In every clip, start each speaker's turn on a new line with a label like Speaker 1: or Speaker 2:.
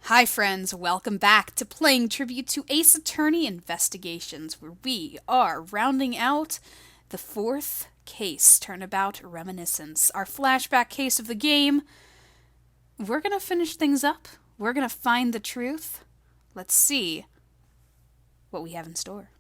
Speaker 1: Hi friends, welcome back to playing tribute to Ace Attorney Investigations, where we are rounding out the fourth case, Turnabout Reminiscence, our flashback case of the game. We're gonna finish things up. We're gonna find the truth. Let's see what we have in store.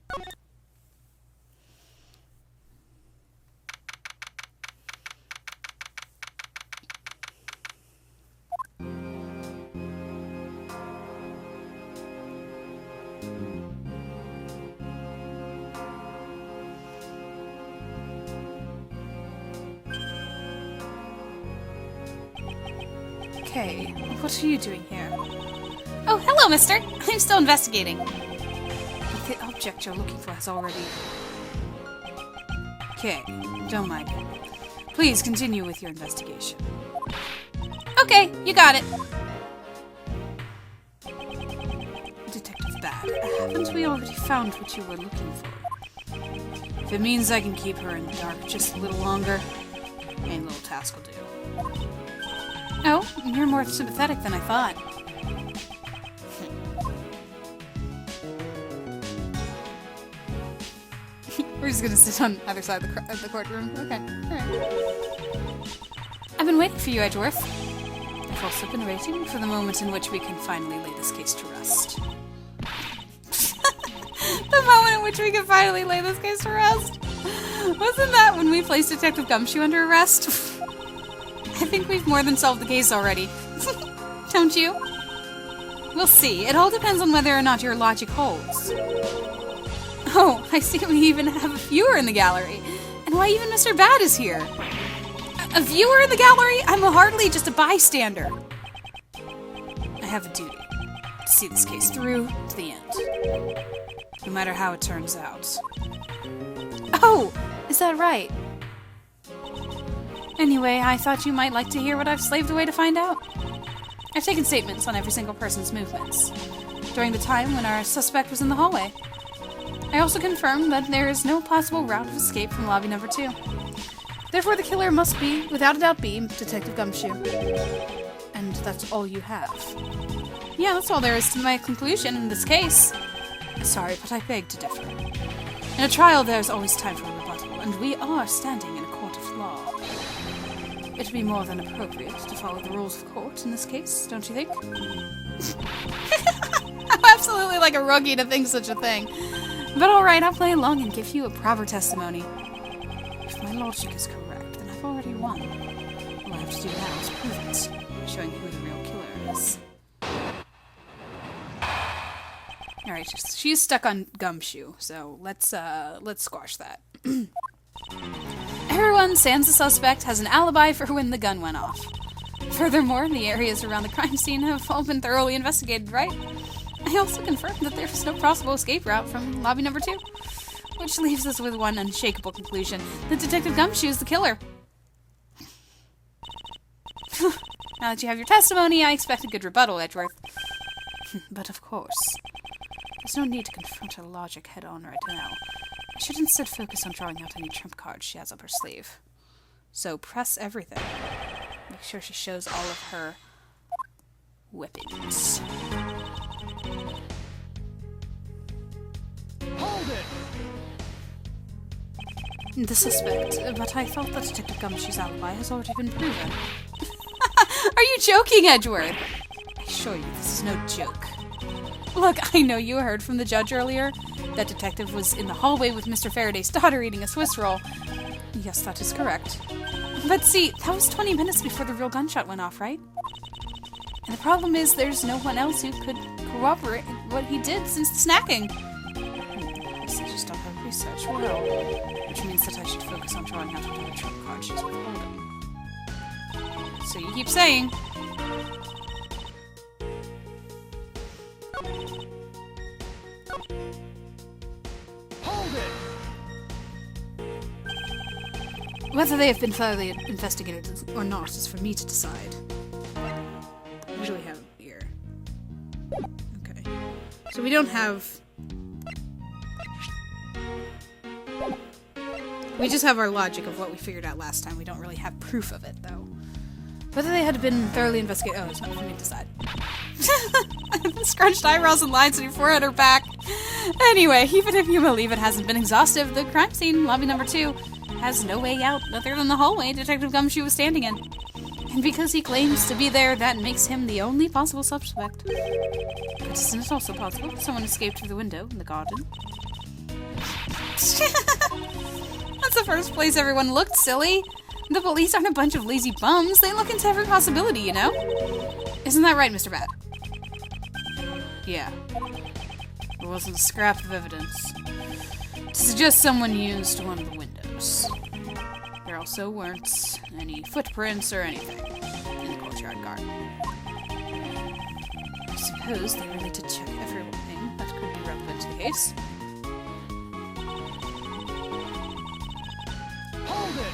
Speaker 1: Okay, what are you doing here? Oh, hello, mister! I'm still investigating. But the object you're looking for has already... Okay, don't mind him. Please continue with your investigation. Okay, you got it. Detective Bad, haven't we already found what you were looking for? If it means I can keep her in the dark just a little longer, any little task will do. Oh, you're more sympathetic than I thought. We're just gonna sit on the other side of the courtroom. Okay, alright. I've been waiting for you, Edgeworth. I've also been waiting for the moment in which we can finally lay this case to rest. The moment in which we can finally lay this case to rest? Wasn't that when we placed Detective Gumshoe under arrest? I think we've more than solved the case already. Don't you? We'll see. It all depends on whether or not your logic holds. Oh, I see we even have a viewer in the gallery. And why even Mr. Bad is here. A viewer in the gallery? I'm hardly just a bystander. I have a duty to see this case through to the end. No matter how it turns out. Oh, is that right? Anyway, I thought you might like to hear what I've slaved away to find out. I've taken statements on every single person's movements during the time when our suspect was in the hallway. I also confirmed that there is no possible route of escape from lobby number 2. Therefore, the killer must be, without a doubt, be Detective Gumshoe. And that's all you have. Yeah, that's all there is to my conclusion in this case. Sorry, but I beg to differ. In a trial, there's always time for a rebuttal, and we are standing in a court of law. It would be more than appropriate to follow the rules of court in this case, don't you think? I'm absolutely like a rookie to think such a thing. But alright, I'll play along and give you a proper testimony. If my logic is correct, then I've already won. All I have to do now is prove it, showing who the real killer is. Alright, she's stuck on Gumshoe, so let's squash that. Everyone, sans the suspect, has an alibi for when the gun went off. Furthermore, the areas around the crime scene have all been thoroughly investigated, right? I also confirmed that there is no possible escape route from lobby number 2, which leaves us with one unshakable conclusion, that Detective Gumshoe is the killer. Now that you have your testimony, I expect a good rebuttal, Edgeworth. But of course, there's no need to confront her logic head-on right now. I should instead focus on drawing out any trump cards she has up her sleeve. So press everything. Make sure she shows all of her weapons.
Speaker 2: Hold it!
Speaker 1: The suspect, but I thought that Detective Gumshoe's alibi has already been proven. Are you joking, Edgeworth? I assure you, this is no joke. Look, I know you heard from the judge earlier that detective was in the hallway with Mr. Faraday's daughter eating a Swiss roll. Yes, that is correct. But see, that was 20 minutes before the real gunshot went off, right? And the problem is there's no one else who could corroborate what he did since the snacking. I just don't have research well, which means that I should focus on drawing out whatever trump card she's withholding. So you keep saying...
Speaker 2: Hold it!
Speaker 1: Whether they have been thoroughly investigated or not is for me to decide. What do we have here? Okay. So we don't have... We just have our logic of what we figured out last time. We don't really have proof of it, though. Whether they had been thoroughly investigated... Oh, it's not for me to decide. with scrunched eyebrows and lines on your forehead or back. Anyway, even if you believe it hasn't been exhaustive, the crime scene, lobby number 2, has no way out other than the hallway Detective Gumshoe was standing in. And because he claims to be there, that makes him the only possible suspect. But isn't it also possible someone escaped through the window in the garden? That's the first place everyone looked, silly. The police aren't a bunch of lazy bums. They look into every possibility, you know? Isn't that right, Mr. Bad? Yeah. There wasn't a scrap of evidence to suggest someone used one of the windows. There also weren't any footprints or anything in the courtyard garden. I suppose they really did check everything that could be relevant to the case.
Speaker 2: Hold it!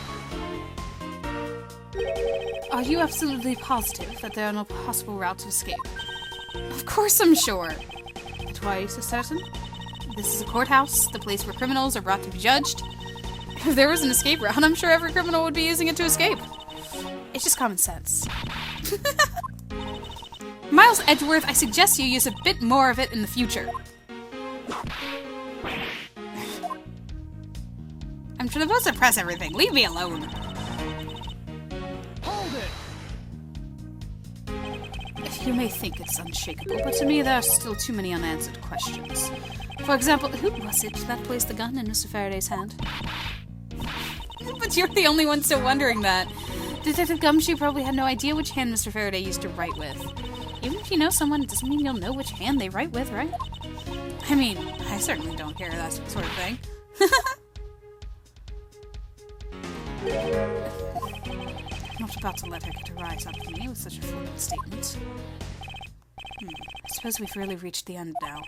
Speaker 1: Are you absolutely positive that there are no possible routes of escape? Of course I'm sure. But why are you so certain? This is a courthouse, the place where criminals are brought to be judged. If there was an escape route, I'm sure every criminal would be using it to escape. It's just common sense. Miles Edgeworth, I suggest you use a bit more of it in the future. I'm supposed to press everything. Leave me alone.
Speaker 2: Hold it!
Speaker 1: You may think it's unshakable, but to me there are still too many unanswered questions. For example, who was it that placed the gun in Mr. Faraday's hand? But you're the only one still wondering that. Detective Gumshoe probably had no idea which hand Mr. Faraday used to write with. Even if you know someone, it doesn't mean you'll know which hand they write with, right? I mean, I certainly don't care that sort of thing. I'm not about to let her get a rise out of me with such a flippant statement. I suppose we've really reached the end now.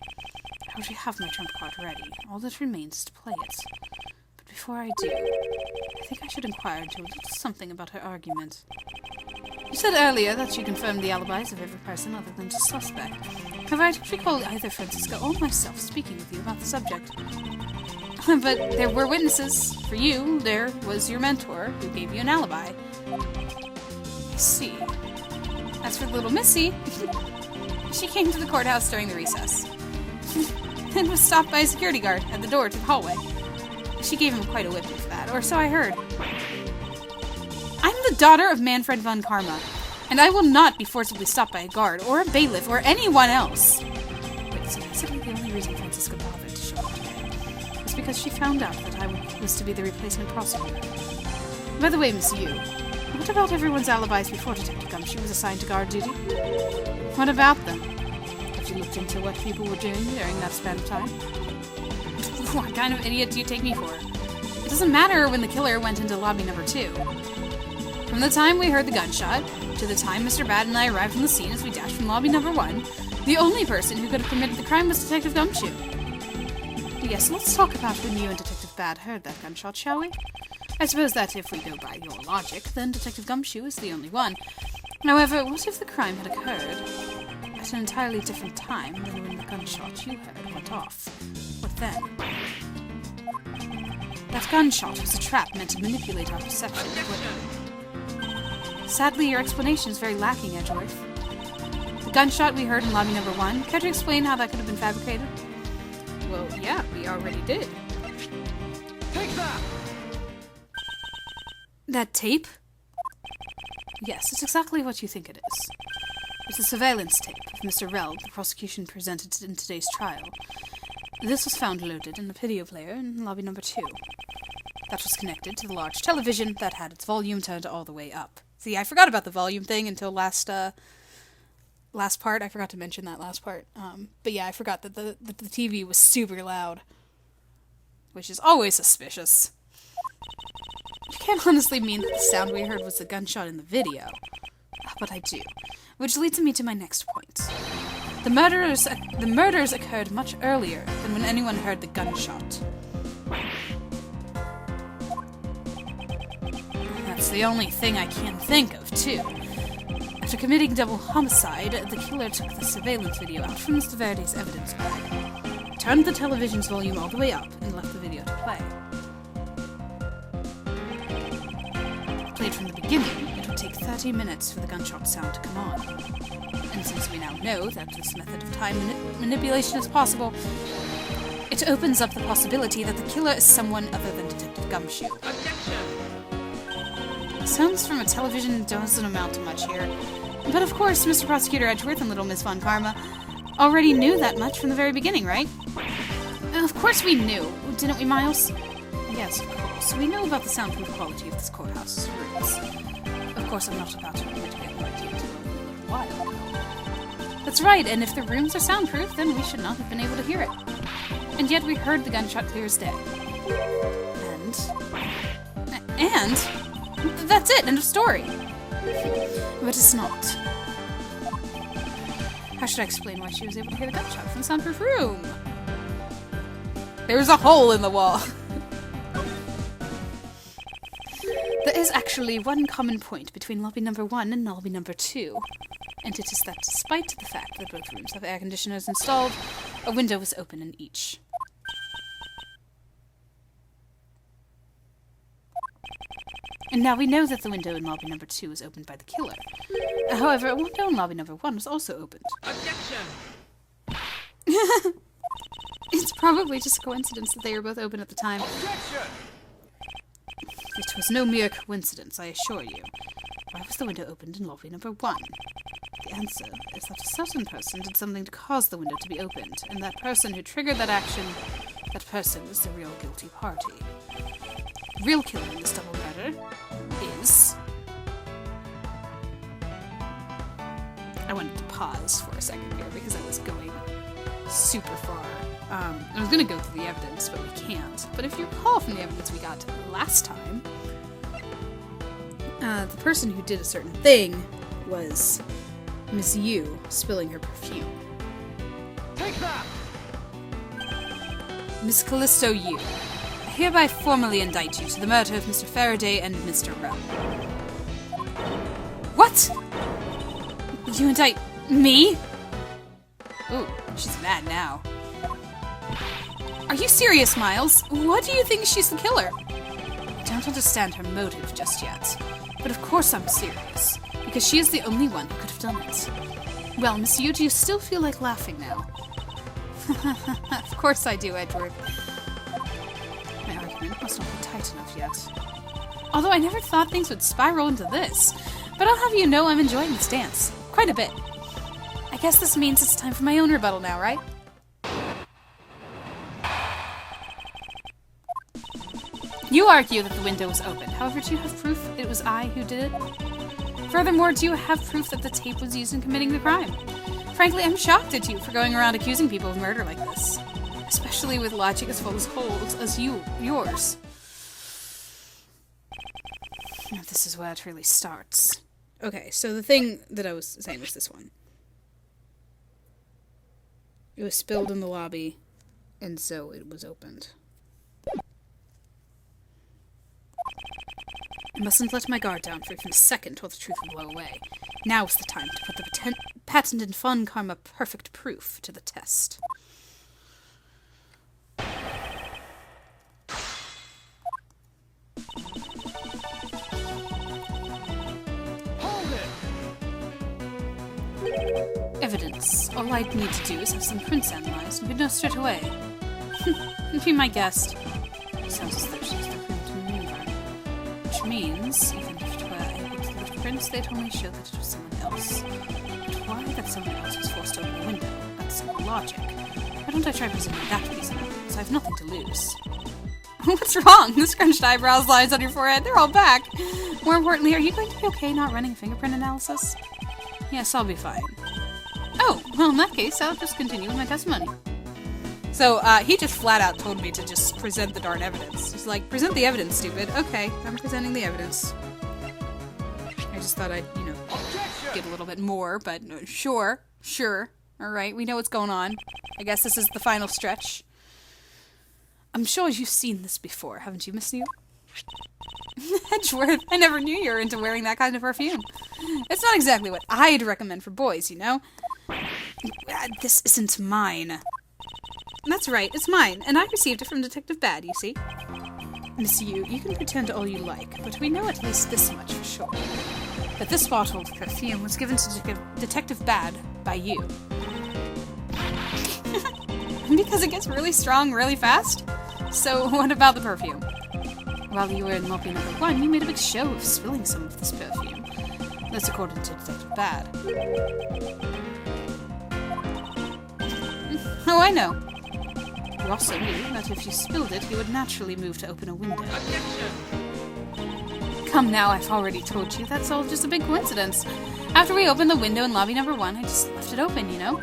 Speaker 1: I already have my trump card ready. All that remains is to play it. But before I do, I think I should inquire into a little something about her argument. You said earlier that you confirmed the alibis of every person other than the suspect. However, I don't recall either Francisca or myself speaking with you about the subject. But there were witnesses. For you, there was your mentor, who gave you an alibi. I see. As for little Missy, she came to the courthouse during the recess. And was stopped by a security guard at the door to the hallway. She gave him quite a whipping for that, or so I heard. I'm the daughter of Manfred von Karma, and I will not be forcibly stopped by a guard, or a bailiff, or anyone else. Wait, so basically the only reason Francisca bothered to show up today was because she found out that I was to be the replacement prosecutor. By the way, Miss Yu, what about everyone's alibis before Detective Gumshoe was assigned to guard duty? What about them? Have you looked into what people were doing during that span of time? What kind of idiot do you take me for? It doesn't matter when the killer went into lobby number 2. From the time we heard the gunshot, to the time Mr. Bad and I arrived on the scene as we dashed from lobby number 1, the only person who could have committed the crime was Detective Gumshoe. Yes, let's talk about when you and Detective Bad heard that gunshot, shall we? I suppose that if we go by your logic, then Detective Gumshoe is the only one. However, what if the crime had occurred at an entirely different time than when the gunshot you heard went off? What then? That gunshot was a trap meant to manipulate our perception of what... Sadly, your explanation is very lacking, Edgeworth. The gunshot we heard in lobby number 1, care to explain how that could have been fabricated? Well, yeah, we already did.
Speaker 2: Take that!
Speaker 1: That tape? Yes, it's exactly what you think it is. It's a surveillance tape of Mr. Rell the prosecution presented in today's trial. This was found loaded in the video player in lobby number 2. That was connected to the large television that had its volume turned all the way up. See, I forgot about the volume thing until last part. I forgot to mention that last part. But yeah, I forgot that the TV was super loud. Which is always suspicious. You can't honestly mean that the sound we heard was the gunshot in the video. But I do. Which leads me to my next point. The murders occurred much earlier than when anyone heard the gunshot. That's the only thing I can think of, too. After committing double homicide, the killer took the surveillance video out from Mr. Verdi's evidence bag, turned the television's volume all the way up, and left the video to play. Played from the beginning, it would take 30 minutes for the gunshot sound to come on. And since we now know that this method of time manipulation is possible, it opens up the possibility that the killer is someone other than Detective Gumshoe. Sounds from a television doesn't amount to much here. But of course, Mr. Prosecutor Edgeworth and Little Miss Von Karma already knew that much from the very beginning, right? Of course we knew, didn't we, Miles? Yes, of course. We know about the soundproof quality of this courthouse's rooms. Of course, I'm not about to admit to getting right into a while. That's right, and if the rooms are soundproof, then we should not have been able to hear it. And yet we heard the gunshot clear as day. And that's it, end of story. But it's not. How should I explain why she was able to hear the gunshot from the soundproof room? There's a hole in the wall. There is actually one common point between lobby number 1 and lobby number 2. And it is that despite the fact that both rooms have air conditioners installed, a window is open in each. And now we know that the window in lobby number 2 was opened by the killer. However, a window in lobby number 1 was also opened.
Speaker 2: Objection!
Speaker 1: It's probably just a coincidence that they were both open at the time.
Speaker 2: Objection!
Speaker 1: It was no mere coincidence, I assure you. Why was the window opened in lobby number 1? The answer is that a certain person did something to cause the window to be opened, and that person who triggered that action, that person is the real guilty party. Real killer in this double murder is... I wanted to pause for a second here because I was going super far. I was going to go through the evidence, but we can't. But if you recall from the evidence we got last time, the person who did a certain thing was Miss Yu spilling her perfume.
Speaker 2: Take that!
Speaker 1: Miss Callisto Yu, I hereby formally indict you to the murder of Mr. Faraday and Mr. Rell. What? You indict me? Ooh, she's mad now. Are you serious, Miles? What do you think she's the killer? I don't understand her motive just yet. But of course I'm serious, because she is the only one who could have done it. Well, Miss Yu, do you still feel like laughing now? Of course I do, Edgeworth. My argument must not be tight enough yet. Although I never thought things would spiral into this. But I'll have you know I'm enjoying this dance. Quite a bit. I guess this means it's time for my own rebuttal now, right? You argue that the window was open. However, do you have proof it was I who did it? Furthermore, do you have proof that the tape was used in committing the crime? Frankly, I'm shocked at you for going around accusing people of murder like this. Especially with logic as full as holes as yours. Now, this is where it really starts. Okay, so the thing that I was saying was this one. It was spilled in the lobby, and so it was opened. I mustn't let my guard down for even a second while the truth will blow away. Now's the time to put the patented Von Karma perfect proof to the test.
Speaker 2: Hold it!
Speaker 1: Evidence. All I'd need to do is have some prints analyzed, and we'd know straight away. Be my guest. Sounds as though she's the print remover. Which means, even if it were able to lift prints, they'd only show that it was someone else. But why that someone else was forced to open the window? That's simple logic. Why don't I try presenting that piece of evidence? I have nothing to lose. What's wrong? The scrunched eyebrows, lines on your forehead, they're all back. More importantly, are you going to be okay not running a fingerprint analysis? Yes, I'll be fine. Oh, well, in that case, I'll just continue with my testimony. So, he just flat out told me to just present the darn evidence. He's like, present the evidence, stupid. Okay, I'm presenting the evidence. I just thought I'd, get a little bit more, but sure. Alright, we know what's going on. I guess this is the final stretch. I'm sure you've seen this before, haven't you, Miss New? Edgeworth, I never knew you were into wearing that kind of perfume. It's not exactly what I'd recommend for boys, you know? This isn't mine. That's right, it's mine, and I received it from Detective Bad, you see. Miss Yu, you can pretend all you like, but we know at least this much for sure. That this bottle of perfume was given to Detective Bad by you. Because it gets really strong really fast? So what about the perfume? While you were in lobby number 1, you made a big show of spilling some of this perfume. That's according to Detective Bad. Oh, I know. You also knew that if you spilled it, you would naturally move to open a window.
Speaker 2: Objection!
Speaker 1: Come now, I've already told you, that's all just a big coincidence. After we opened the window in lobby number 1, I just left it open, you know?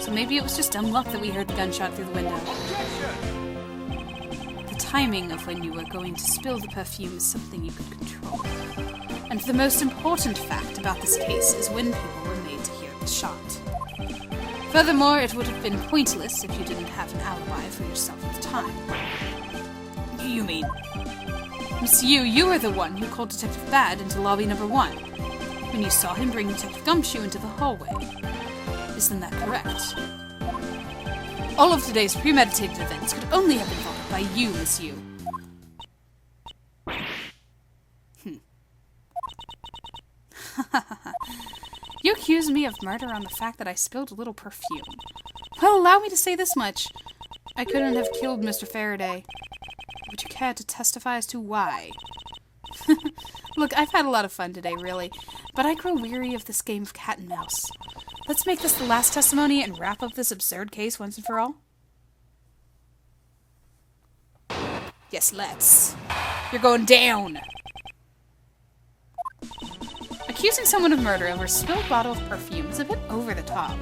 Speaker 1: So maybe it was just dumb luck that we heard the gunshot through the window.
Speaker 2: Objection!
Speaker 1: The timing of when you were going to spill the perfume is something you could control. And the most important fact about this case is when people were made to hear the shot. Furthermore, it would have been pointless if you didn't have an alibi for yourself at the time. You mean? Miss Yu, you were the one who called Detective Bad into lobby number 1, when you saw him bring Detective Gumshoe into the hallway. Isn't that correct? All of today's premeditated events could only have been thought of by you, Miss Yu. You accuse me of murder on the fact that I spilled a little perfume. Well, allow me to say this much. I couldn't have killed Mr. Faraday. Would you care to testify as to why? Look, I've had a lot of fun today, really, but I grow weary of this game of cat and mouse. Let's make this the last testimony and wrap up this absurd case once and for all. Yes, let's. You're going down! Accusing someone of murder over a spilled bottle of perfume is a bit over the top.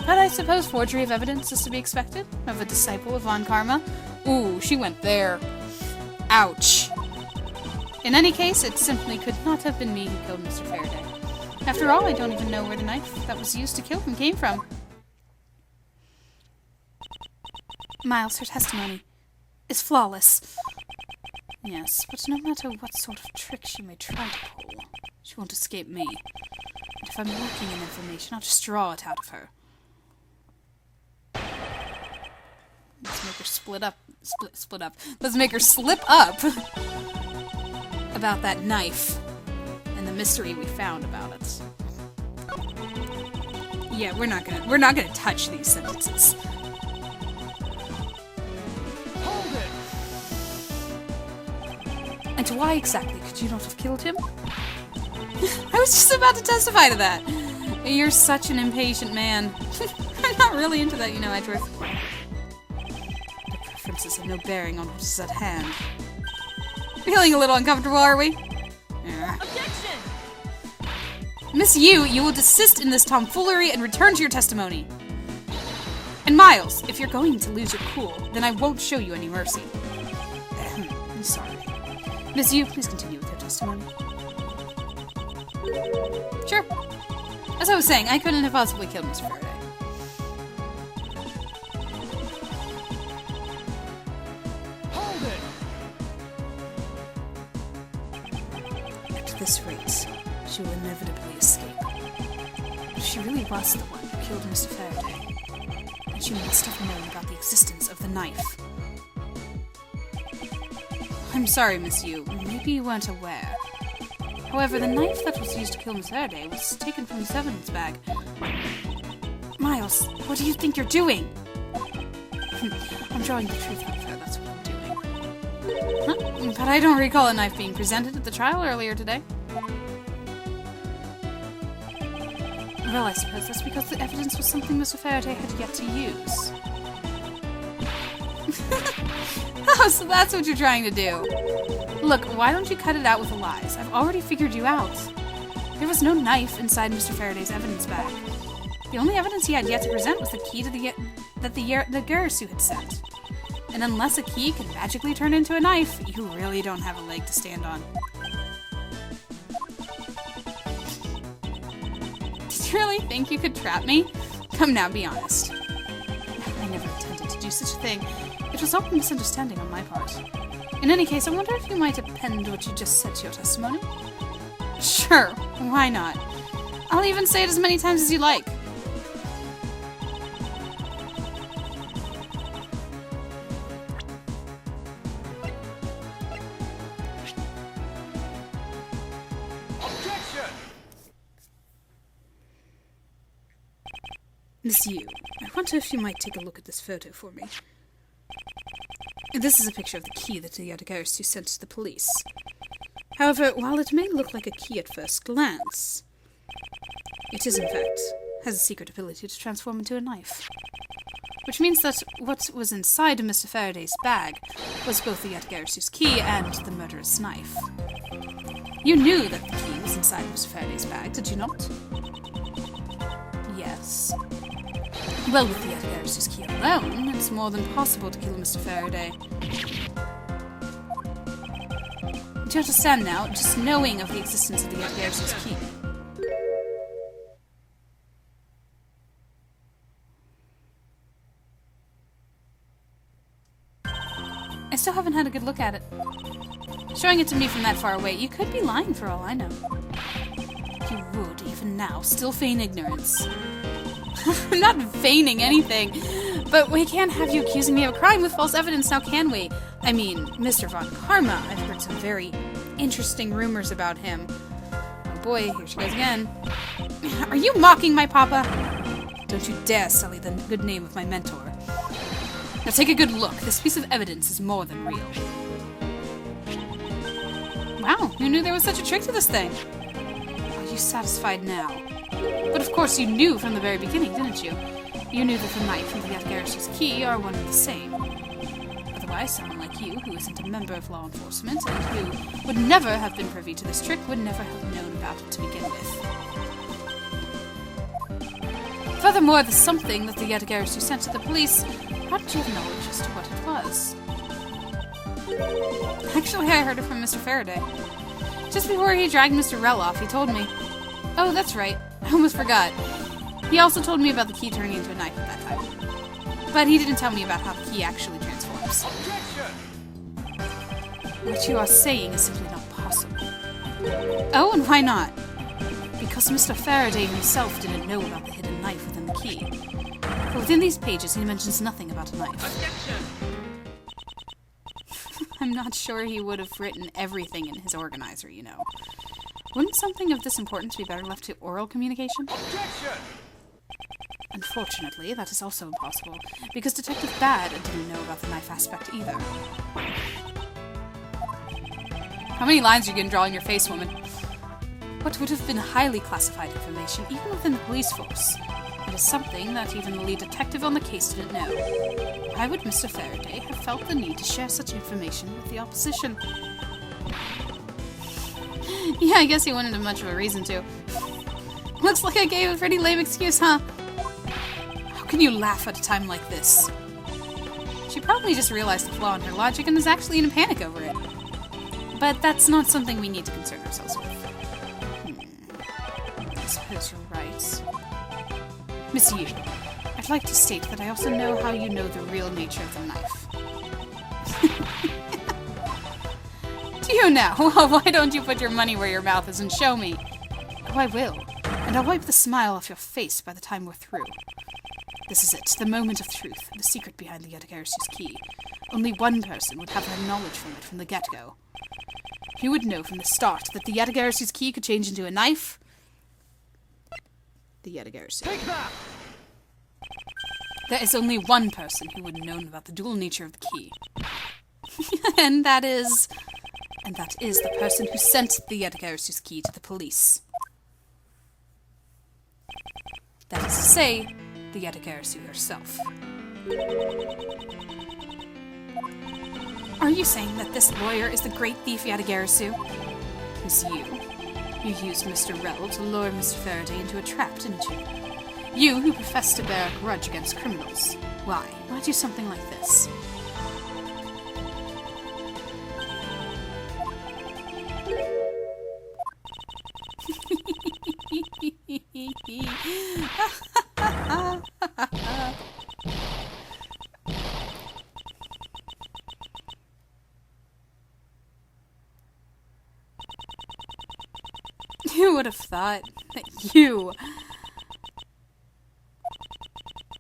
Speaker 1: But I suppose forgery of evidence is to be expected of a disciple of Von Karma. Ooh, she went there. Ouch. In any case, it simply could not have been me who killed Mr. Faraday. After all, I don't even know where the knife that was used to kill him came from. Miles, her testimony is flawless. Yes, but no matter what sort of trick she may try to pull, she won't escape me. And if I'm lacking in information, I'll just draw it out of her. Let's make her split up. Let's make her slip up about that knife and the mystery we found about it. Yeah, we're not gonna touch these sentences.
Speaker 2: Hold it!
Speaker 1: And why exactly could you not have killed him? I was just about to testify to that. You're such an impatient man. I'm not really into that, you know, Edgeworth. The preferences have no bearing on what is at hand. Feeling a little uncomfortable, are we?
Speaker 2: Objection!
Speaker 1: Miss Yu, you will desist in this tomfoolery and return to your testimony. And Miles, if you're going to lose your cool, then I won't show you any mercy. I'm sorry. Miss Yu, please continue with your testimony. Sure. As I was saying, I couldn't have possibly killed Mr. Faraday.
Speaker 2: Hold it!
Speaker 1: At this rate, she will inevitably escape. If she really was the one who killed Mr. Faraday, then she must have known about the existence of the knife. I'm sorry, Miss Yu. Maybe you weren't aware. However, the knife that was used to kill Miss Faraday was taken from his evidence bag. Miles, what do you think you're doing? I'm drawing the truth out of her, that's what I'm doing. Huh? But I don't recall a knife being presented at the trial earlier today. Well, I suppose that's because the evidence was something Mr. Faraday had yet to use. Oh, so that's what you're trying to do. Look, why don't you cut it out with the lies? I've already figured you out. There was no knife inside Mr. Faraday's evidence bag. The only evidence he had yet to present was the key to the Garasu had sent. And unless a key can magically turn into a knife, you really don't have a leg to stand on. Did you really think you could trap me? Come now, be honest. I never intended to do such a thing. It was all a misunderstanding on my part. In any case, I wonder if you might append what you just said to your testimony? Sure, why not? I'll even say it as many times as you like. Miss Yu, I wonder if you might take a look at this photo for me. This is a picture of the key that the Edgeworth sent to the police. However, while it may look like a key at first glance, it is, in fact, has a secret ability to transform into a knife. Which means that what was inside of Mr. Faraday's bag was both the Edgeworth's key and the murderous knife. You knew that the key was inside of Mr. Faraday's bag, did you not? Yes. Well, with the Edgeworth's key alone, it's more than possible to kill Mr. Faraday. Do you understand now, just knowing of the existence of the Edgeworth's key? I still haven't had a good look at it. Showing it to me from that far away, you could be lying for all I know. You would, even now, still feign ignorance. I'm not feigning anything, but we can't have you accusing me of a crime with false evidence now, can we? I mean, Mr. Von Karma, I've heard some very interesting rumors about him. Oh boy, here she goes again. Are you mocking my papa? Don't you dare sully the good name of my mentor. Now take a good look. This piece of evidence is more than real. Wow, who knew there was such a trick to this thing? Are you satisfied now? But of course you knew from the very beginning, didn't you? You knew that the knife and the Edgeworth's key are one and the same. Otherwise, someone like you, who isn't a member of law enforcement, and who would never have been privy to this trick, would never have known about it to begin with. Furthermore, the something that the Edgeworth sent to the police, how did you have knowledge as to what it was? Actually, I heard it from Mr. Faraday. Just before he dragged Mr. Rell off, he told me. Oh, that's right. I almost forgot. He also told me about the key turning into a knife at that time. But he didn't tell me about how the key actually transforms. What you are saying is simply not possible. Oh, and why not? Because Mr. Faraday himself didn't know about the hidden knife within the key. But within these pages, he mentions nothing about a knife. I'm not sure he would have written everything in his organizer, you know. Wouldn't something of this importance be better left to oral communication?
Speaker 2: Objection!
Speaker 1: Unfortunately, that is also impossible, because Detective Bad didn't know about the knife aspect either. How many lines are you going to draw in your face, woman? What would have been highly classified information, even within the police force? It is something that even the lead detective on the case didn't know. Why would Mr. Faraday have felt the need to share such information with the opposition? Yeah, I guess he wouldn't have much of a reason to. Looks like I gave a pretty lame excuse, huh? How can you laugh at a time like this? She probably just realized the flaw in her logic and is actually in a panic over it. But that's not something we need to concern ourselves with. I suppose you're right. Miss Yu, I'd like to state that I also know how you know the real nature of the knife. Do you now? Well, why don't you put your money where your mouth is and show me? Oh, I will. And I'll wipe the smile off your face by the time we're through. This is it, the moment of truth, the secret behind the Edgeworth's key. Only one person would have had knowledge from it from the get-go. He would know from the start that the Edgeworth's key could change into a knife. The Edgeworth.
Speaker 2: Take that!
Speaker 1: There is only one person who would have known about the dual nature of the key. and that is the person who sent the Edgeworth's key to the police. That is to say, the Edgeworth herself. Are you saying that this lawyer is the great thief Edgeworth? Miss Yu, you used Mr. Rell to lure Mr. Faraday into a trap, didn't you? You who profess to bear a grudge against criminals. Why? Why do something like this? Who would have thought that you,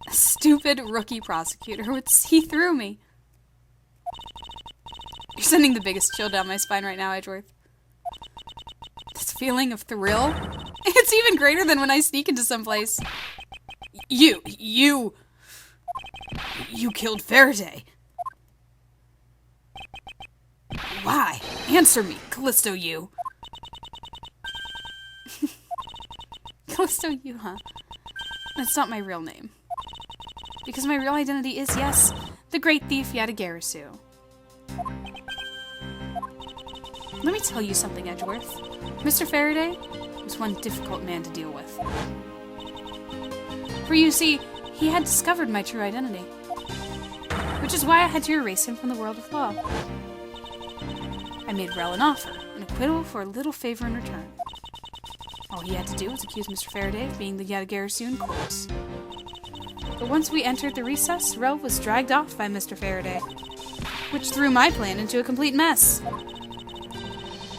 Speaker 1: a stupid rookie prosecutor, would see through me? You're sending the biggest chill down my spine right now, Edgeworth. This feeling of thrill, it's even greater than when I sneak into someplace. You killed Faraday. Why? Answer me, Callisto you. Callisto you, huh? That's not my real name. Because my real identity is, yes, the great thief Yadagarasu. Let me tell you something, Edgeworth. Mr. Faraday was one difficult man to deal with. For you see, he had discovered my true identity. Which is why I had to erase him from the world of law. I made Rel an offer, an acquittal for a little favor in return. All he had to do was accuse Mr. Faraday of being the Yadagarasu in court. But once we entered the recess, Rel was dragged off by Mr. Faraday, which threw my plan into a complete mess.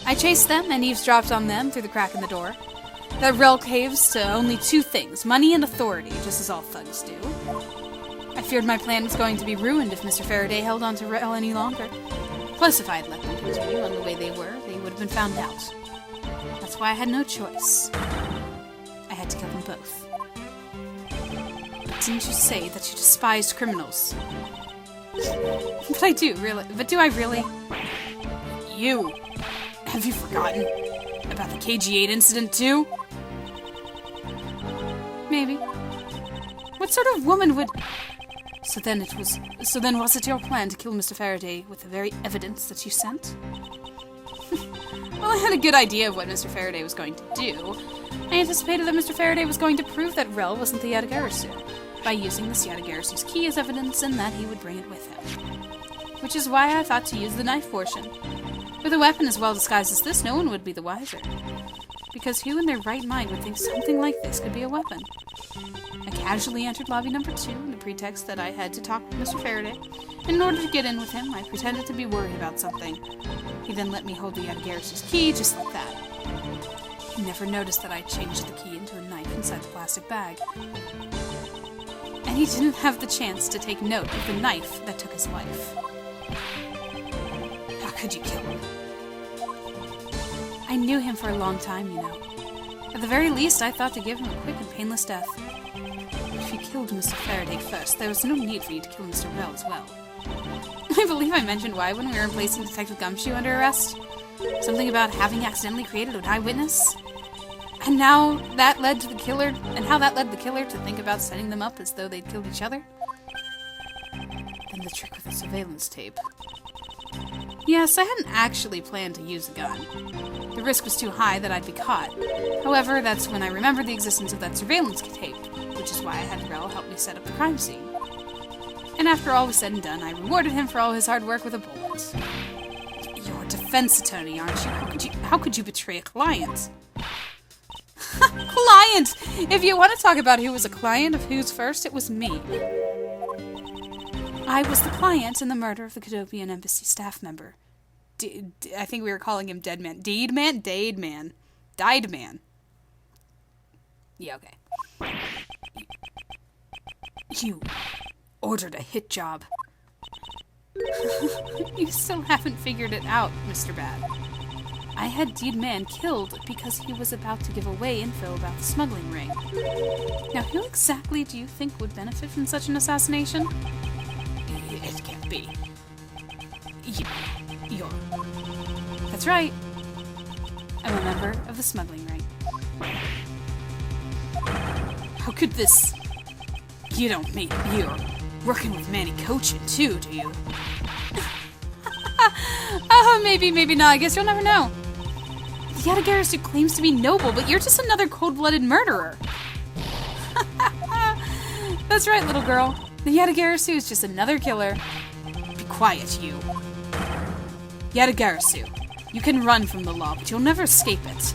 Speaker 1: I chased them and eavesdropped on them through the crack in the door. That Rel caves to only two things, money and authority, just as all thugs do. I feared my plan was going to be ruined if Mr. Faraday held on to Rel any longer. Plus, if I had let them continue on the way they were, they would have been found out. That's why I had no choice. I had to kill them both. Didn't you say that you despised criminals? But I do, really. But do I really? You! Have you forgotten about the KG-8 incident, too? Maybe. What sort of woman would... So then was it your plan to kill Mr. Faraday with the very evidence that you sent? Well, I had a good idea of what Mr. Faraday was going to do. I anticipated that Mr. Faraday was going to prove that Rel wasn't the Yadagarasu, by using this Yadagarasu's key as evidence and that he would bring it with him. Which is why I thought to use the knife portion. With a weapon as well disguised as this, no one would be the wiser. Because who in their right mind would think something like this could be a weapon? I casually entered lobby number 2 on the pretext that I had to talk to Mr. Faraday, and in order to get in with him, I pretended to be worried about something. He then let me hold the Yadagarasu's key just like that. He never noticed that I changed the key into a knife inside the plastic bag. And he didn't have the chance to take note of the knife that took his life. How could you kill him? I knew him for a long time, you know. At the very least, I thought to give him a quick and painless death. But if you killed Mr. Faraday first, there was no need for you to kill Mr. Rel as well. I believe I mentioned why when we were placing Detective Gumshoe under arrest. Something about having accidentally created an eyewitness. And now that led to the killer, and how that led the killer to think about setting them up as though they'd killed each other. Then the trick with the surveillance tape. Yes, I hadn't actually planned to use a gun. The risk was too high that I'd be caught. However, that's when I remembered the existence of that surveillance tape, which is why I had Rel help me set up the crime scene. And after all was said and done, I rewarded him for all his hard work with a bullet. You're a defense attorney, aren't you? How could you betray a client? Client! If you want to talk about who was a client of whose first, it was me. I was the client in the murder of the Cadopian embassy staff member. I think we were calling him Dead Man. Deed Man? Dade Man. Died Man. Yeah, okay. You ordered a hit job. You still haven't figured it out, Mr. Bad. I had Deed Man killed because he was about to give away info about the smuggling ring. Now, who exactly do you think would benefit from such an assassination? It can't be. You're... That's right. I'm a member of the smuggling ring. How could this... You don't mean you're working with Manny Cochin too, do you? Oh, maybe not. I guess you'll never know. The Yadagarasu claims to be noble, but you're just another cold-blooded murderer. That's right, little girl. The Yadagarasu is just another killer. Be quiet, you. Yadagarasu, you can run from the law, but you'll never escape it.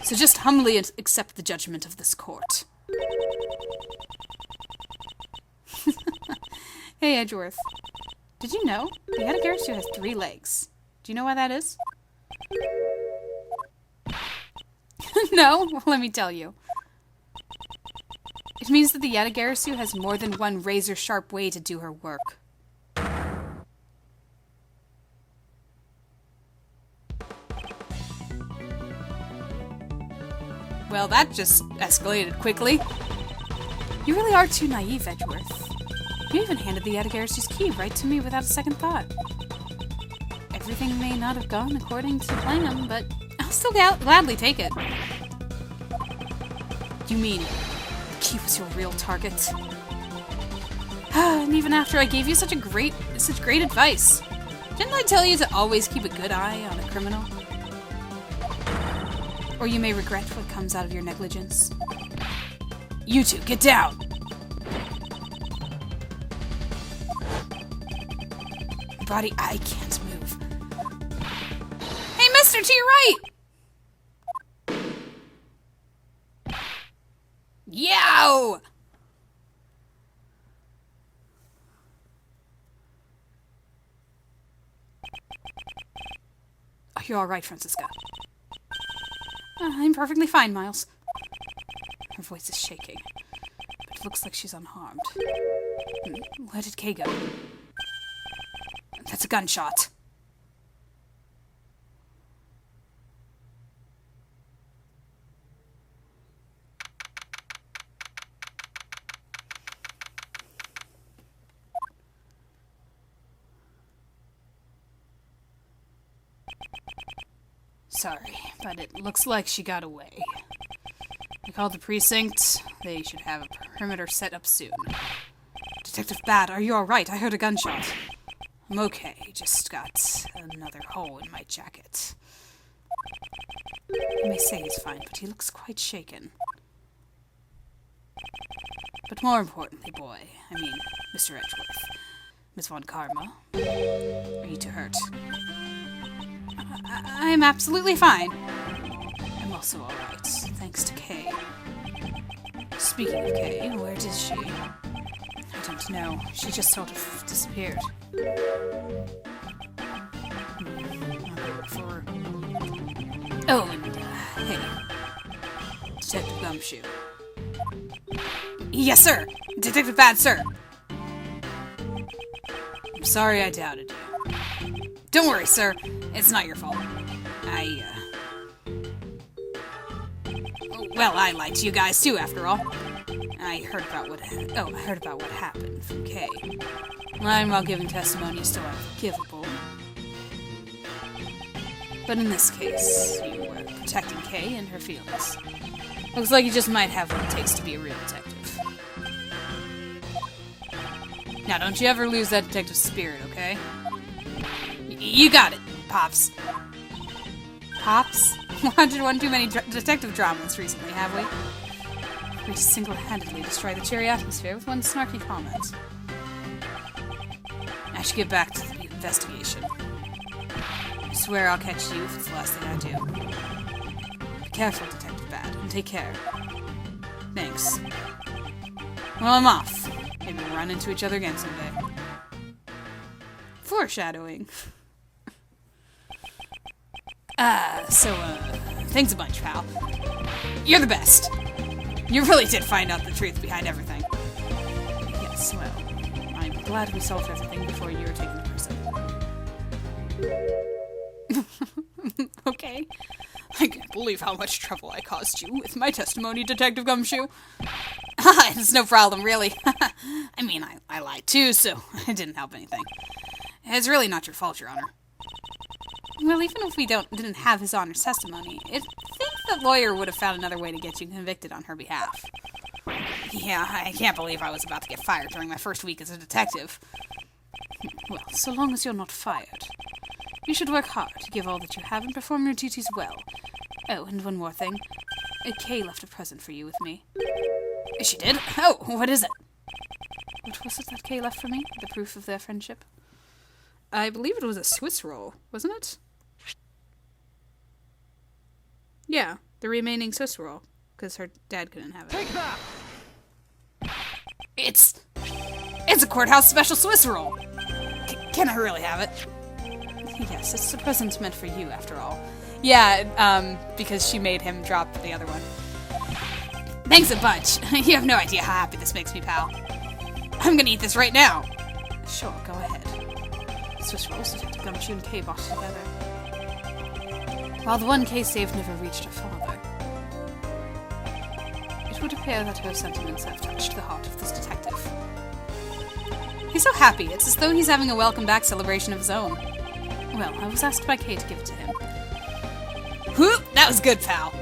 Speaker 1: So just humbly accept the judgment of this court. Hey, Edgeworth. Did you know the Yadagarasu has 3 legs? Do you know why that is? No? Well, let me tell you. It means that the Yadagarasu has more than one razor-sharp way to do her work. Well, that just escalated quickly. You really are too naive, Edgeworth. You even handed the Edgar's key right to me without a second thought. Everything may not have gone according to plan, but I'll still gladly take it. You mean the key was your real target? And even after I gave you such great advice, didn't I tell you to always keep a good eye on a criminal? Or you may regret what comes out of your negligence. You two, get down! Body, I can't move. Hey, mister, to your right! Yow! Are you alright, Francisca? I'm perfectly fine, Miles. Her voice is shaking, but it looks like she's unharmed. Where did Kay go? That's a gunshot. Sorry, but it looks like she got away. I called the precinct. They should have a perimeter set up soon. Detective Bad, are you alright? I heard a gunshot. I'm okay, just got another hole in my jacket. You may say he's fine, but he looks quite shaken. But more importantly, boy, I mean, Mr. Edgeworth, Miss Von Karma, are you too hurt? I'm absolutely fine. I'm also alright, thanks to Kay. Speaking of Kay, where is she? I don't know. She just sort of disappeared. Oh, and, hey. Detective Gumshoe. Yes, sir! Detective Bad, sir! I'm sorry I doubted you. Don't worry, sir. It's not your fault. Well, I lied to you guys too, after all. I heard about what happened from Kay. Lying while giving testimony is still unforgivable. But in this case, you were protecting Kay and her feelings. Looks like you just might have what it takes to be a real detective. Now, don't you ever lose that detective spirit, okay? You got it, Pops. Pops? Watched one too many detective dramas recently, have we? We just single-handedly destroy the cheery atmosphere with one snarky comment. I should get back to the investigation. I swear I'll catch you if it's the last thing I do. Be careful, Detective Bad, and take care. Thanks. Well, I'm off. Maybe we'll run into each other again someday. Foreshadowing. Thanks a bunch, pal. You're the best. You really did find out the truth behind everything. Yes, well, I'm glad we solved everything before you were taken to prison. Okay. I can't believe how much trouble I caused you with my testimony, Detective Gumshoe. It's no problem, really. I mean, I lied too, so it didn't help anything. It's really not your fault, Your Honor. Well, even if we didn't have His Honor's testimony, I think the lawyer would have found another way to get you convicted on her behalf. Yeah, I can't believe I was about to get fired during my first week as a detective. Well, so long as you're not fired. You should work hard to give all that you have and perform your duties well. Oh, and one more thing. Kay left a present for you with me. She did? Oh, what is it? What was it that Kay left for me? The proof of their friendship? I believe it was a Swiss roll, wasn't it? Yeah, the remaining Swiss roll, because her dad couldn't have it.
Speaker 2: Take that!
Speaker 1: It's a courthouse special Swiss roll! Can I really have it? Yes, it's a present meant for you, after all. Yeah, because she made him drop the other one. Thanks a bunch. You have no idea how happy this makes me, pal. I'm gonna eat this right now. Sure, go ahead. Swiss rolls, Detective Gumshoe and Kay bought together. While the one Kay saved never reached her father. would appear that her sentiments have touched the heart of this detective. He's so happy, it's as though he's having a welcome back celebration of his own. Well, I was asked by Kay to give it to him. Whoop! That was good, pal!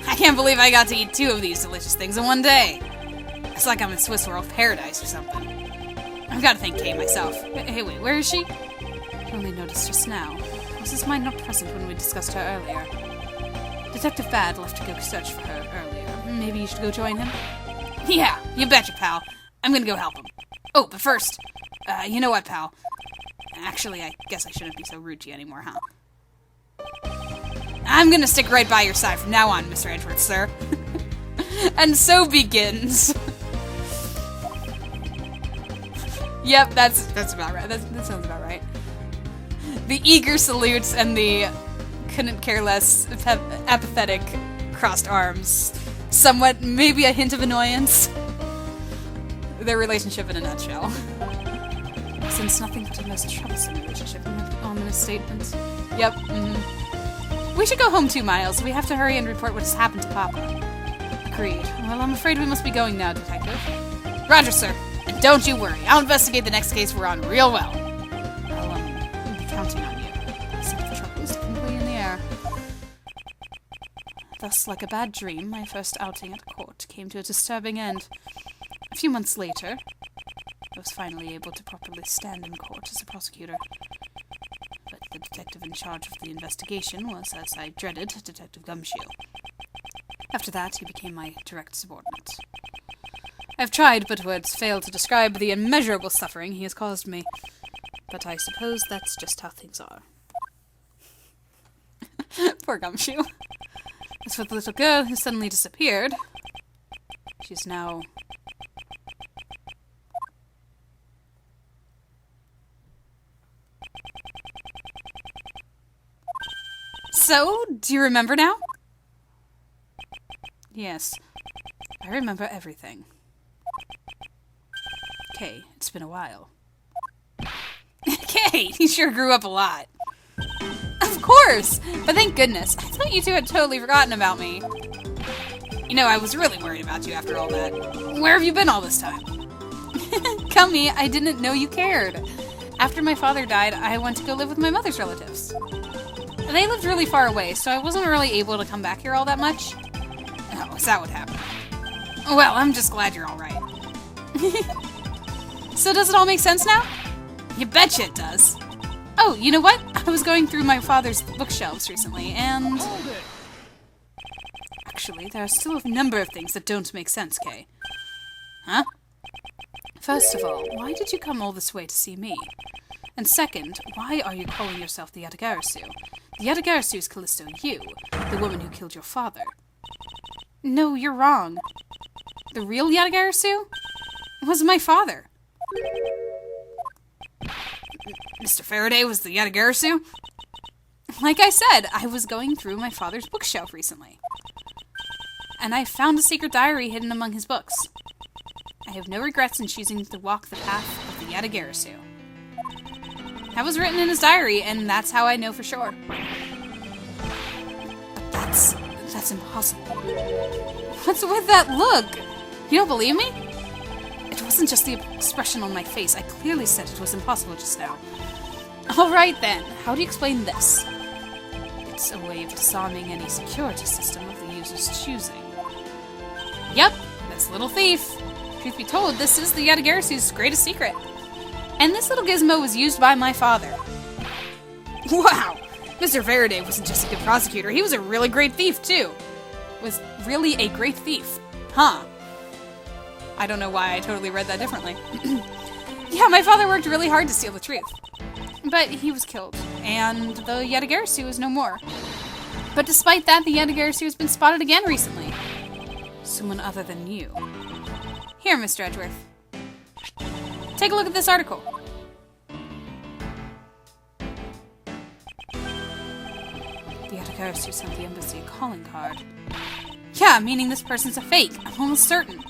Speaker 1: I can't believe I got to eat 2 of these delicious things in one day! It's like I'm in Swiss World Paradise or something. I've got to thank Kay myself. Hey, wait, where is she? I only noticed just now. Was his mind not present when we discussed her earlier? Detective Bad left to go search for her earlier. Maybe you should go join him? Yeah, you betcha, pal. I'm gonna go help him. Oh, but first, you know what, pal? Actually, I guess I shouldn't be so rude to you anymore, huh? I'm gonna stick right by your side from now on, Mr. Edgeworth, sir. And so begins. Yep, that's about right. That sounds about right. The eager salutes and the couldn't care less apathetic crossed arms. Somewhat, maybe a hint of annoyance. Their relationship in a nutshell. Since nothing but a most troublesome relationship in the ominous statements. Yep. We should go home too, Miles. We have to hurry and report what has happened to Papa. Agreed. Well, I'm afraid we must be going now, Detective. Roger, sir. And don't you worry. I'll investigate the next case we're on real well. I'll be counting on you. I sense the trouble is definitely in the air. Thus, like a bad dream, my first outing at court came to a disturbing end. A few months later, I was finally able to properly stand in court as a prosecutor. But the detective in charge of the investigation was, as I dreaded, Detective Gumshoe. After that, he became my direct subordinate. I've tried, but words fail to describe the immeasurable suffering he has caused me. But I suppose that's just how things are. Poor Gumshoe. As for the little girl who suddenly disappeared, she's now... So, do you remember now? Yes, I remember everything. Kay, it's been a while. Kay, he sure grew up a lot. Of course! But thank goodness, I thought you two had totally forgotten about me. You know, I was really worried about you after all that. Where have you been all this time? Tell me, I didn't know you cared. After my father died, I went to go live with my mother's relatives. They lived really far away, so I wasn't really able to come back here all that much. Oh, is that what happened? Well, I'm just glad you're all right. So does it all make sense now? You betcha it does. Oh, you know what? I was going through my father's bookshelves recently, and...
Speaker 2: Hold it!
Speaker 1: Actually, there are still a number of things that don't make sense, Kay. Huh? First of all, why did you come all this way to see me? And second, why are you calling yourself the Yatagarasu? The Yatagarasu is Callisto you, the woman who killed your father. No, you're wrong. The real Yatagarasu was my father. Mr. Faraday was the Yatagarasu? Like I said, I was going through my father's bookshelf recently. And I found a secret diary hidden among his books. I have no regrets in choosing to walk the path of the Yatagarasu. That was written in his diary, and that's how I know for sure. But that's impossible. What's with that look? You don't believe me? It wasn't just the expression on my face. I clearly said it was impossible just now. Alright then, how do you explain this? It's a way of disarming any security system of the user's choosing. Yep, this little thief. Truth be told, this is the Yatagarasu's greatest secret. And this little gizmo was used by my father. Wow! Mr. Faraday wasn't just a good prosecutor, he was a really great thief, too. Was really a great thief. Huh. I don't know why I totally read that differently. Yeah, my father worked really hard to steal the truth. But he was killed, and the Yatagarasu is no more. But despite that, the Yatagarasu has been spotted again recently. Someone other than you. Here, Mr. Edgeworth. Take a look at this article. The Yatagarasu sent the embassy a calling card. Yeah, meaning this person's a fake. I'm almost certain.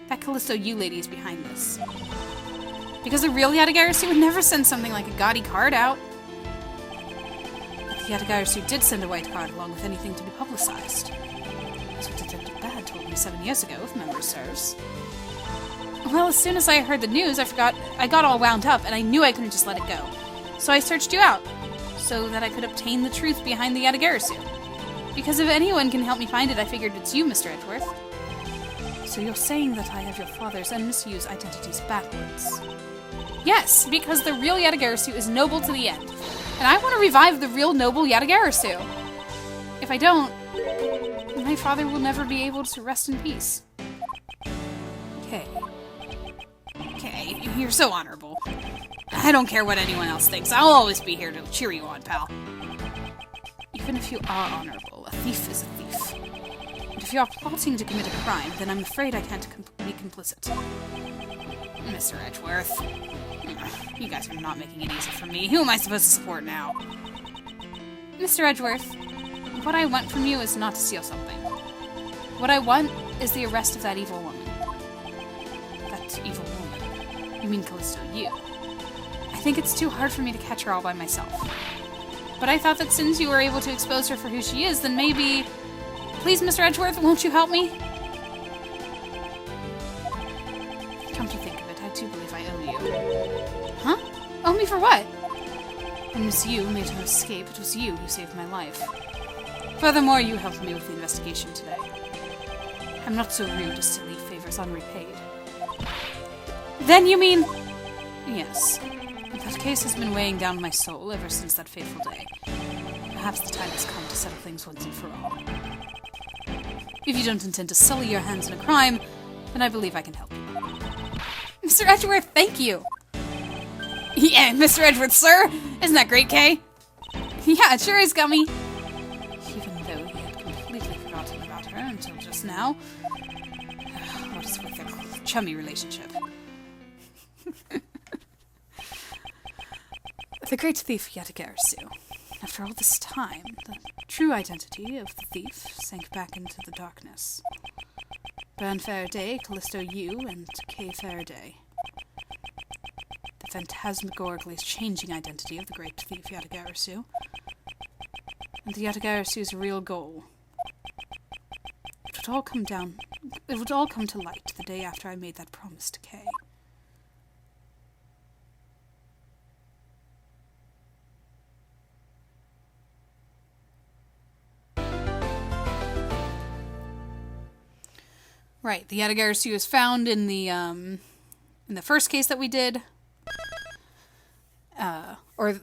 Speaker 1: That Callisto you lady is behind this. Because a real Yatagarasu would never send something like a gaudy card out. But the Yatagarasu did send a white card along with anything to be publicized. That's what Detective Bad told me 7 years ago, if memory serves. Well, as soon as I heard the news, I got all wound up, and I knew I couldn't just let it go. So I searched you out, so that I could obtain the truth behind the Yatagarasu. Because if anyone can help me find it, I figured it's you, Mr. Edgeworth. So you're saying that I have your father's and misuse identities backwards? Yes, because the real Yatagarasu is noble to the end. And I want to revive the real noble Yatagarasu. If I don't, my father will never be able to rest in peace. Okay. Okay, you're so honorable. I don't care what anyone else thinks. I'll always be here to cheer you on, pal. Even if you are honorable, a thief is a thief. And if you are plotting to commit a crime, then I'm afraid I can't be complicit. Mr. Edgeworth. You guys are not making it easy for me. Who am I supposed to support now? Mr. Edgeworth, what I want from you is not to steal something. What I want is the arrest of that evil woman. That evil woman? You mean Callisto, you? I think it's too hard for me to catch her all by myself. But I thought that since you were able to expose her for who she is, then maybe... Please, Mr. Edgeworth, won't you help me? Come to think of it, I do believe I owe you. Huh? Owe me for what? When Miss Yu made her escape, it was you who saved my life. Furthermore, you helped me with the investigation today. I'm not so rude as to leave favors unrepaid. Then you mean... Yes. That case has been weighing down my soul ever since that fateful day. Perhaps the time has come to settle things once and for all. If you don't intend to sully your hands in a crime, then I believe I can help you. Mr. Edgeworth, thank you! Yeah, Mr. Edgeworth, sir! Isn't that great, Kay? Yeah, it sure is, Gummy! Even though he had completely forgotten about her until just now. What is with their chummy relationship? The great thief Yatagarasu. After all this time, the true identity of the thief sank back into the darkness. Burn Faraday, Callisto Yu, and Kay Faraday. The phantasmagorically changing identity of the great thief Yatagarasu. And the Yatagarasu's real goal. It would all come to light the day after I made that promise to Kay. Right, the Yatagarasu is found in the first case that we did. Or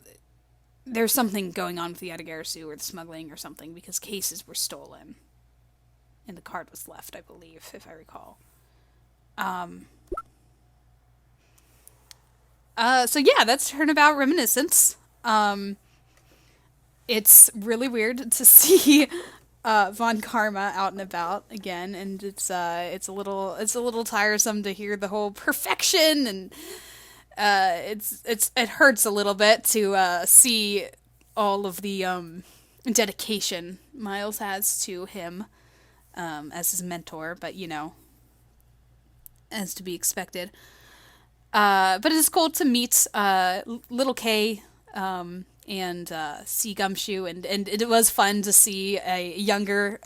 Speaker 1: there's something going on with the Yatagarasu or the smuggling or something because cases were stolen. And the card was left, I believe, if I recall. So yeah, that's Turnabout Reminiscence. It's really weird to see Von Karma out and about again, and it's a little tiresome to hear the whole perfection, and it hurts a little bit to see all of the dedication Miles has to him as his mentor, but you know, as to be expected. But it's cool to meet little Kay and see Gumshoe, and it was fun to see a younger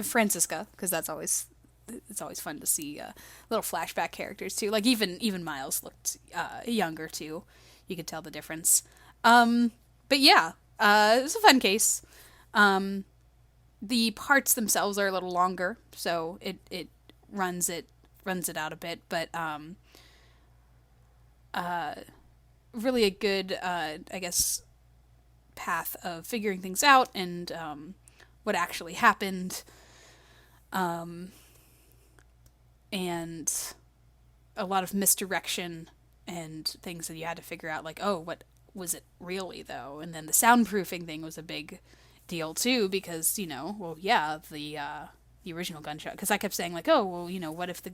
Speaker 1: Francisca, because it's always fun to see little flashback characters too. Like even Miles looked younger too. You could tell the difference. But yeah, it was a fun case. The parts themselves are a little longer, so it runs it out a bit, but really a good, I guess, path of figuring things out and what actually happened, and a lot of misdirection and things that you had to figure out, like, oh, what was it really, though? And then the soundproofing thing was a big deal, too, because, you know, well, yeah, the original gunshot, because I kept saying, like, oh, well, you know, what if the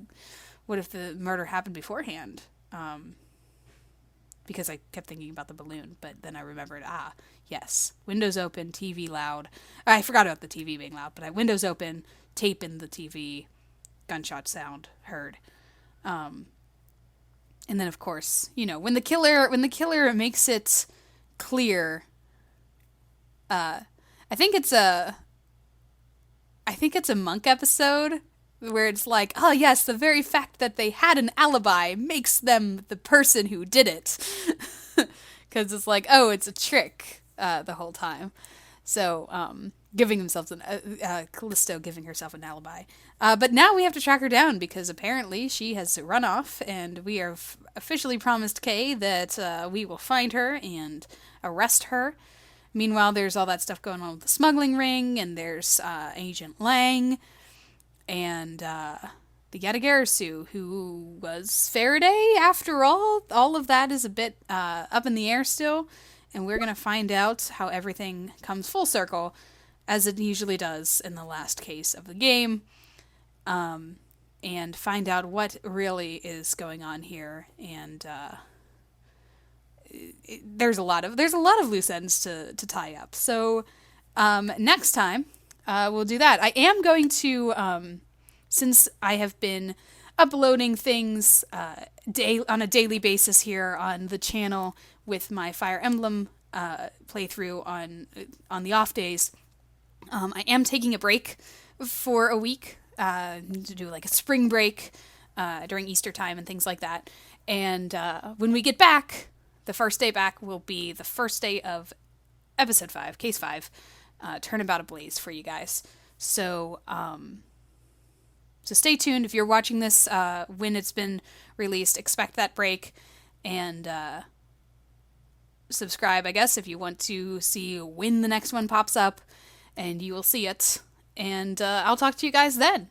Speaker 1: murder happened beforehand? Because I kept thinking about the balloon, but then I remembered, yes, windows open, TV loud. I forgot about the TV being loud, but windows open, tape in the TV, gunshot sound heard. And then, of course, you know, when the killer makes it clear, I think it's a Monk episode where it's like, oh yes, the very fact that they had an alibi makes them the person who did it. Because it's like, oh, it's a trick the whole time. So, giving themselves Callisto giving herself an alibi. But now we have to track her down because apparently she has run off, and we are officially promised Kay that we will find her and arrest her. Meanwhile, there's all that stuff going on with the smuggling ring, and there's Agent Lang, and the Yatagarasu, who was Faraday after all. All of that is a bit up in the air still, and we're going to find out how everything comes full circle, as it usually does in the last case of the game, and find out what really is going on here. And there's a lot of loose ends to tie up. So next time we'll do that. I am going to, since I have been uploading things on a daily basis here on the channel with my Fire Emblem playthrough on the off days, I am taking a break for a week to do like a spring break during Easter time and things like that. And when we get back, the first day back will be the first day of episode 5, case 5, Turnabout Ablaze for you guys. So, so stay tuned. If you're watching this when it's been released, expect that break, and subscribe, I guess, if you want to see when the next one pops up, and you will see it. And I'll talk to you guys then.